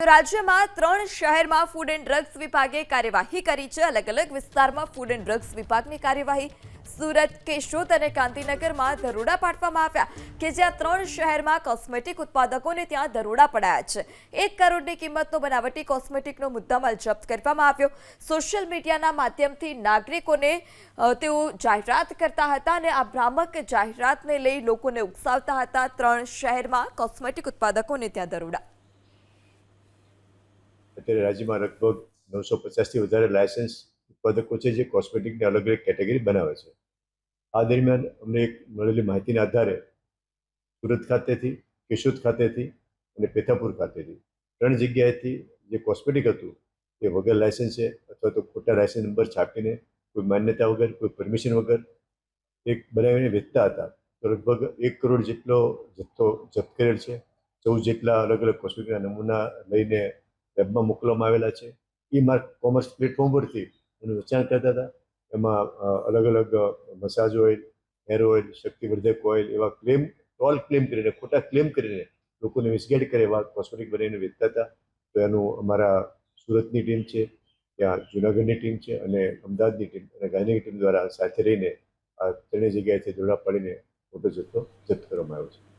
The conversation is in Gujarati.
રાજ્યમાં 3 શહેરમાં ફૂડ એન્ડ ડ્રગ્સ વિભાગે કાર્યવાહી કરી છે। અલગ અલગ વિસ્તારમાં ફૂડ એન્ડ ડ્રગ્સ વિભાગની કાર્યવાહી। સુરત, કેશોદ અને ગાંધીનગરમાં દરોડા પાડવામાં આવ્યા કે જ્યાં 3 શહેરમાં કોસ્મેટિક ઉત્પાદકોને ત્યાં દરોડા પડાયા છે। 1 કરોડની કિંમતનો બનાવટી કોસ્મેટિકનો મુદ્દામાલ જપ્ત કરવામાં આવ્યો। સોશિયલ મીડિયાના માધ્યમથી નાગરિકોને તેઓ જાહેરાત કરતા હતા અને આ ભ્રામક જાહેરાતને લઈ લોકોને ઉકસાવતા હતા। 3 શહેરમાં કોસ્મેટિક ઉત્પાદકોને ત્યાં દરોડા। અત્યારે રાજ્યમાં લગભગ 950થી વધારે લાયસન્સ ઉત્પાદકો છે જે કોસ્મેટિકની અલગ અલગ કેટેગરી બનાવે છે। આ દરમિયાન અમને એક મળેલી માહિતીના આધારે સુરત ખાતેથી, કેશોદ ખાતેથી અને પેથાપુર ખાતેથી 3 જગ્યાએથી જે કોસ્મેટિક હતું તે વગર લાયસન્સે અથવા તો ખોટા લાયસન્સ નંબર છાપીને કોઈ માન્યતા વગર, કોઈ પરમિશન વગર એક બનાવીને વેચતા હતા। તો લગભગ 1 કરોડ જેટલો જથ્થો જપ્ત કરેલ છે। 14 જેટલા અલગ અલગ કોસ્મેટિકના નમૂના લઈને લેબમાં મોકલવામાં આવેલા છે। ઈ માર્ક કોમર્સ પ્લેટફોર્મ પરથી એનું વેચાણ કરતા હતા। એમાં અલગ અલગ મસાજ ઓઇલ, હેર ઓઇલ, શક્તિવર્ધક ઓઇલ એવા ક્લેમ કરીને, ખોટા ક્લેમ કરીને લોકોને મિસગાઈડ કરે એવા કોસ્મેટિક બનાવીને વેચતા હતા। તો એનું અમારા સુરતની ટીમ છે, ત્યાં જુનાગઢની ટીમ છે અને અમદાવાદની ટીમ અને ગાંધીનગરની ટીમ દ્વારા સાથે રહીને આ 3 જગ્યાએથી દરોડા પાડીને મોટો જથ્થો જપ્ત કરવામાં આવ્યો છે।